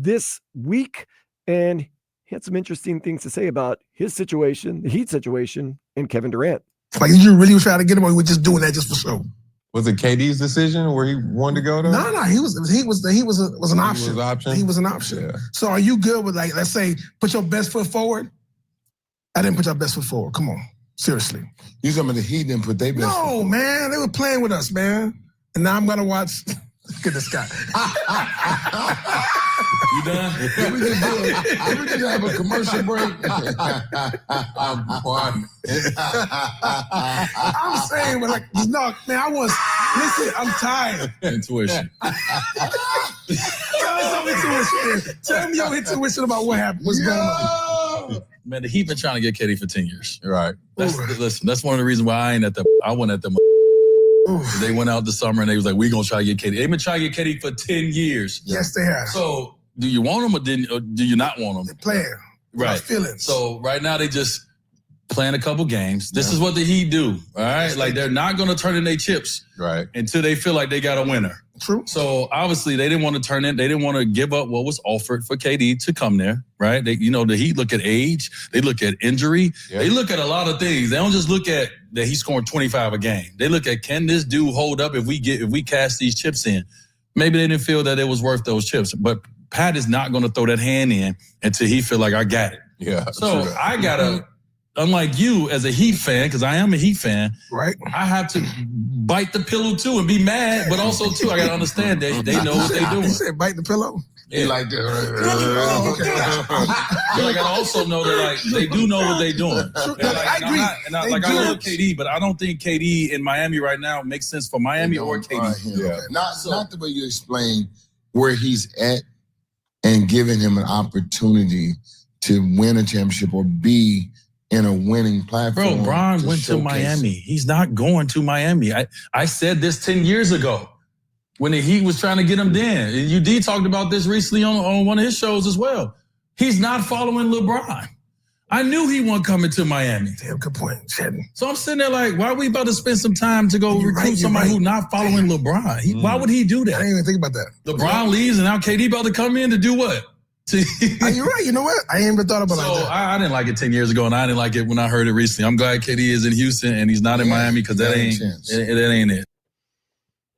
this week, and he had some interesting things to say about his situation, the Heat situation, and Kevin Durant. Like, you really trying to get him, or we just doing that just for show? Was it KD's decision where he wanted to go there? No, he was an option. He was an option. Yeah. So are you good with, like, let's say, put your best foot forward? I didn't put your best foot forward. Come on, seriously. You talking about the Heat didn't put their best foot forward? No, man, they were playing with us, man. And now I'm gonna watch. Look at this guy. You done? Can we just have a commercial break? I'm saying, but like, no, man, listen, I'm tired. Intuition. Tell me your intuition about what happened. What's going on? Man, the Heat been trying to get KD for 10 years. Right. Listen, that's one of the reasons why I went at them. They went out this summer and they was like, we're going to try to get KD. They've been trying to get KD for 10 years. Yes, they have. So, do you want them or do you not want them? They're playing. Right. Feelings. So, right now, they just playing a couple games. This is what the Heat do, all right? Like, they're not going to turn in their chips until they feel like they got a winner. True. So, obviously, they didn't want to turn in. They didn't want to give up what was offered for KD to come there, right? The Heat look at age. They look at injury. Yeah. They look at a lot of things. They don't just look at that he's scoring 25 a game. They look at, can this dude hold up if we cast these chips in? Maybe they didn't feel that it was worth those chips. But Pat is not going to throw that hand in until he feel like I got it. Yeah. So I got to, unlike you as a Heat fan, because I am a Heat fan, right? I have to bite the pillow too and be mad, but also too, I got to understand that they know what they're doing. You said bite the pillow? He like that. But I got to also know that, like, they do know what they're doing. I agree. I love KD, but I don't think KD in Miami right now makes sense for Miami or KD. Yeah. Not the way you explain where he's at and giving him an opportunity to win a championship or be in a winning platform. Bro, Bron went to Miami. He's not going to Miami. I said this 10 years ago when the Heat was trying to get him then. And UD talked about this recently on one of his shows as well. He's not following LeBron. I knew he wasn't coming to Miami. Damn, good point. So I'm sitting there like, why are we about to spend some time to go recruit somebody who's not following LeBron? Why would he do that? I didn't even think about that. LeBron leaves and now KD about to come in to do what? You're right. You know what? I ain't even thought about it like that. I didn't like it 10 years ago, and I didn't like it when I heard it recently. I'm glad KD is in Houston and he's not in Miami because that ain't it.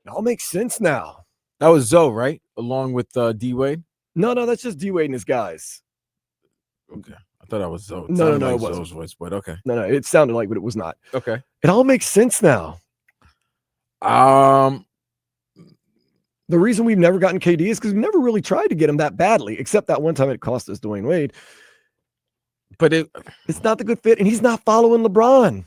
It all makes sense now. That was Zoe, right? Along with D Wade? No, that's just D Wade and his guys. Okay. I thought that was Zoe. No, like it wasn't. Zoe's voice, but okay. No, it sounded like, but it was not. Okay. It all makes sense now. The reason we've never gotten KD is because we've never really tried to get him that badly, except that one time it cost us Dwyane Wade. But it's not the good fit, and he's not following LeBron.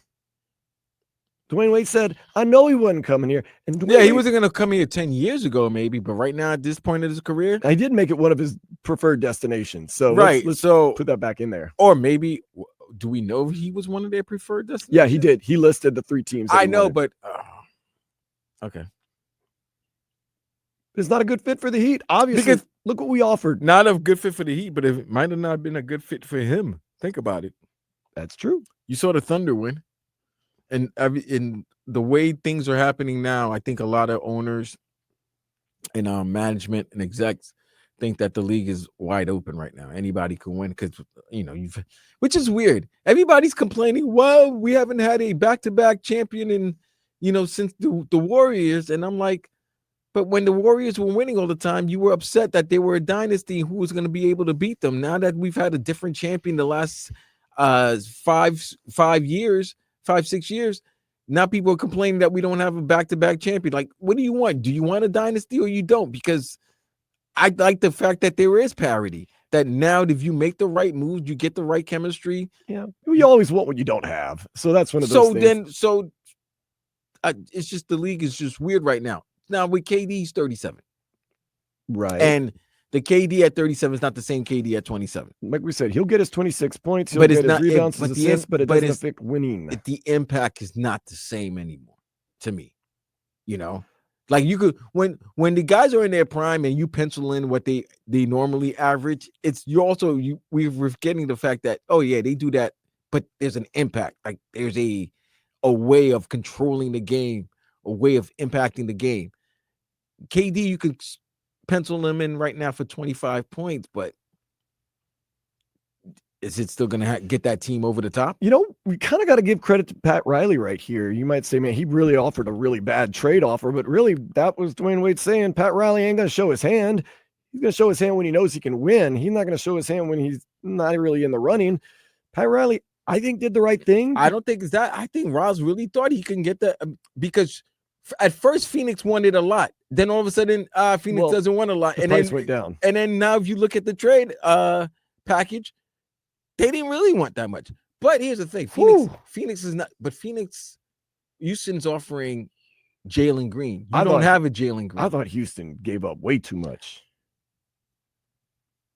Dwyane Wade said, I know he wasn't coming here. And he wasn't going to come here 10 years ago, maybe, but right now at this point in his career, I did make it one of his preferred destinations. So let's put that back in there. Or maybe, do we know he was one of their preferred destinations? Yeah, he did. He listed the 3 teams. I know, but okay. It's not a good fit for the Heat, obviously. Because look what we offered. Not a good fit for the Heat, but it might have not been a good fit for him. Think about it. That's true. You saw the Thunder win. And in the way things are happening now, I think a lot of owners and management and execs think that the league is wide open right now. Anybody can win because, which is weird. Everybody's complaining, well, we haven't had a back-to-back champion in, since the Warriors. And I'm like, but when the Warriors were winning all the time, you were upset that they were a dynasty who was going to be able to beat them. Now that we've had a different champion the last 5 years, 5-6 years, now people are complaining that we don't have a back-to-back champion. Like, what do you want? Do you want a dynasty or you don't? Because I like the fact that there is parity. That now, if you make the right moves, you get the right chemistry. Yeah, you always want what you don't have. So that's one of those things. It's just the league is just weird right now. Now with KD's 37, right, and the KD at 37 is not the same KD at 27. Like we said, he'll get his 26 points, he'll get his rebounds, his assists, but it doesn't affect winning. The impact is not the same anymore to me. Like you could when the guys are in their prime and you pencil in what they normally average, we're getting the fact that they do that, but there's an impact. Like there's a way of controlling the game, a way of impacting the game. KD, you could pencil him in right now for 25 points, but is it still going to get that team over the top? You know, we kind of got to give credit to Pat Riley right here. You might say, man, he really offered a really bad trade offer, but really that was Dwyane Wade saying Pat Riley ain't going to show his hand. He's going to show his hand when he knows he can win. He's not going to show his hand when he's not really in the running. Pat Riley, I think, did the right thing. I don't think it's that. I think Roz really thought he can get that because at first Phoenix wanted a lot. Then all of a sudden, Phoenix doesn't want a lot. The price went down. And then now if you look at the trade package, they didn't really want that much. But here's the thing. Phoenix is not, but Houston's offering Jalen Green. You don't have a Jalen Green. I thought Houston gave up way too much.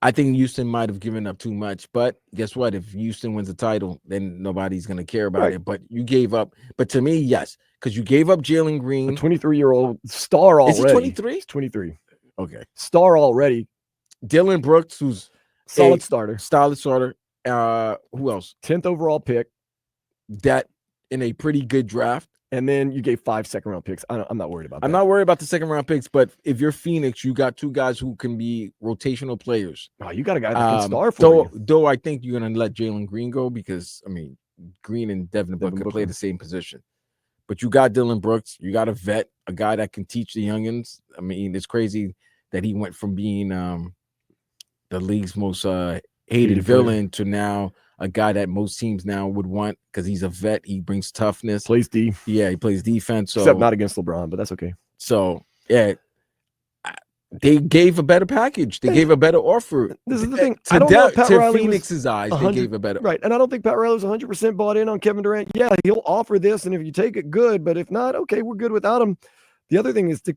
I think Houston might have given up too much, but guess what? If Houston wins the title, then nobody's going to care about it. But you gave up. But to me, yes, because you gave up Jalen Green. A 23-year-old star already. Is he 23? He's 23. Okay. Star already. Dylan Brooks, who's solid starter. Solid starter. Who else? 10th overall pick. That in a pretty good draft. And then you gave 5 second-round picks. I'm not worried about that. I'm not worried about the second-round picks, but if you're Phoenix, you got 2 guys who can be rotational players. Oh, you got a guy that can star for you. Though I think you're going to let Jalen Green go because, I mean, Green and Devin Booker play the same position. But you got Dylan Brooks. You got a vet, a guy that can teach the youngins. I mean, it's crazy that he went from being the league's most hated villain to now a guy that most teams now would want because he's a vet. He brings toughness. Plays D. Yeah, he plays defense. So, except not against LeBron, but that's okay. So, yeah, they gave a better package. They gave a better offer. This is the thing. I don't know Pat Riley Phoenix's eyes, they gave a better. Right, and I don't think Pat Riley was 100% bought in on Kevin Durant. Yeah, he'll offer this, and if you take it, good. But if not, okay, we're good without him. The other thing is, did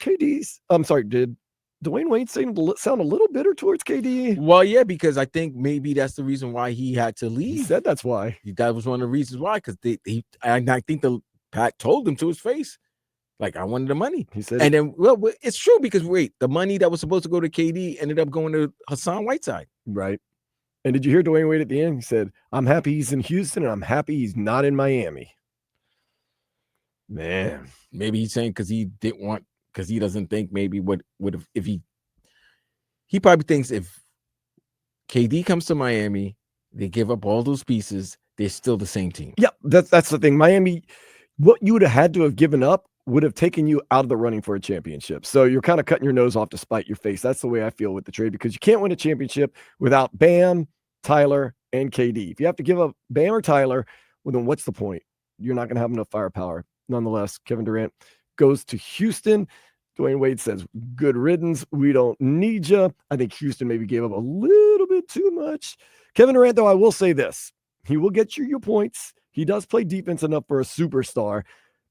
Dwyane Wade sound a little bitter towards KD? Well, yeah, because I think maybe that's the reason why he had to leave. He said that's why. That was one of the reasons why, because I think Pat told him to his face, like, I wanted the money. He said, and then, well, it's true because the money that was supposed to go to KD ended up going to Hassan Whiteside. Right. And did you hear Dwyane Wade at the end? He said, I'm happy he's in Houston, and I'm happy he's not in Miami. Man, maybe he's saying because he didn't want. Because he doesn't think maybe what would have if he probably thinks if KD comes to Miami, they give up all those pieces, they're still the same team. Yeah, that's the thing. Miami, what you would have had to have given up would have taken you out of the running for a championship. So you're kind of cutting your nose off to spite your face. That's the way I feel with the trade because you can't win a championship without Bam, Tyler, and KD. If you have to give up Bam or Tyler, well, then what's the point? You're not going to have enough firepower. Nonetheless, Kevin Durant goes to Houston. Dwyane Wade says, good riddance. We don't need you. I think Houston maybe gave up a little bit too much. Kevin Durant, though, I will say this. He will get you your points. He does play defense enough for a superstar,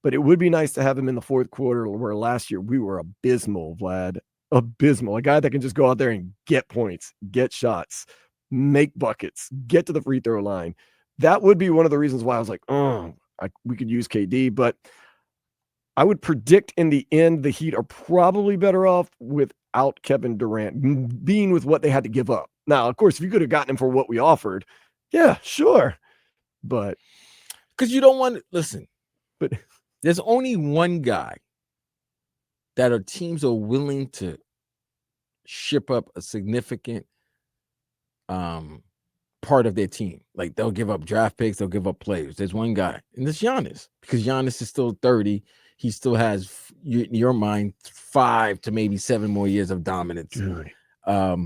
but it would be nice to have him in the fourth quarter where last year we were abysmal, Vlad. Abysmal. A guy that can just go out there and get points, get shots, make buckets, get to the free throw line. That would be one of the reasons why I was like, we could use KD, but I would predict in the end, the Heat are probably better off without Kevin Durant being with what they had to give up. Now, of course, if you could have gotten him for what we offered, yeah, sure. But because you don't want to listen, but there's only one guy that teams are willing to ship up a significant part of their team. Like they'll give up draft picks, they'll give up players. There's one guy, and it's Giannis, because Giannis is still 30. He still has, in your mind, 5 to maybe 7 more years of dominance. Dude,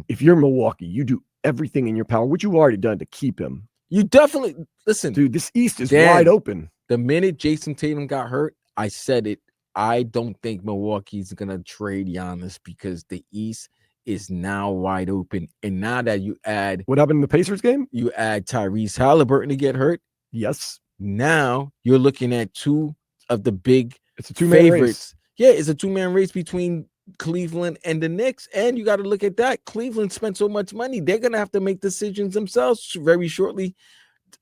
if you're Milwaukee, you do everything in your power, which you've already done to keep him. You definitely, listen. Dude, this East is wide open. The minute Jason Tatum got hurt, I said it. I don't think Milwaukee's going to trade Giannis because the East is now wide open. And now that you add... What happened in the Pacers game? You add Tyrese Halliburton to get hurt. Yes. Now you're looking at 2 of the big... It's a 2-man race. Yeah, it's a 2-man race between Cleveland and the Knicks. And you got to look at that. Cleveland spent so much money. They're going to have to make decisions themselves very shortly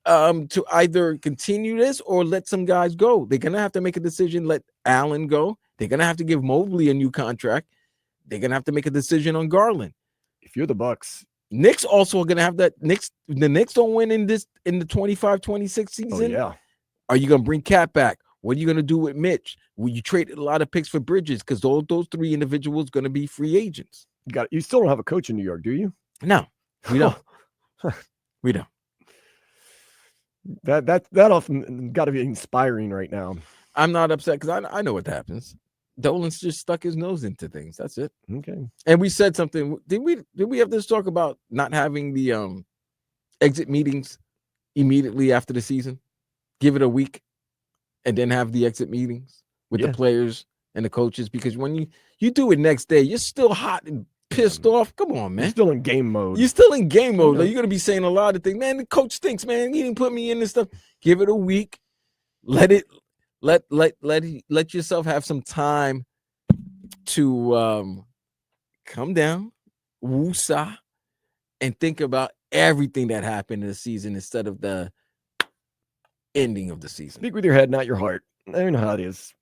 to either continue this or let some guys go. They're going to have to make a decision, let Allen go. They're going to have to give Mobley a new contract. They're going to have to make a decision on Garland. If you're the Bucks. Knicks also are going to have that. The Knicks don't win in the 25-26 season. Oh, yeah. Are you going to bring Cat back? What are you going to do with Mitch? Will you trade a lot of picks for Bridges? Because those 3 individuals going to be free agents. You still don't have a coach in New York, do you? No, we don't. We don't. That often got to be inspiring right now. I'm not upset because I know what happens. Dolan's just stuck his nose into things. That's it. Okay. And we said something. Did we have this talk about not having the exit meetings immediately after the season? Give it a week and then have the exit meetings with the players and the coaches, because when you do it next day, you're still hot and pissed off. Come on, man. You're still in game mode. You're still in game mode. Okay. Like, you're gonna be saying a lot of things. Man, the coach stinks, man. He didn't put me in this stuff. Give it a week. Let yourself have some time to come down, woosah, and think about everything that happened in the season instead of the ending of the season. Speak with your head, not your heart. I know how it is.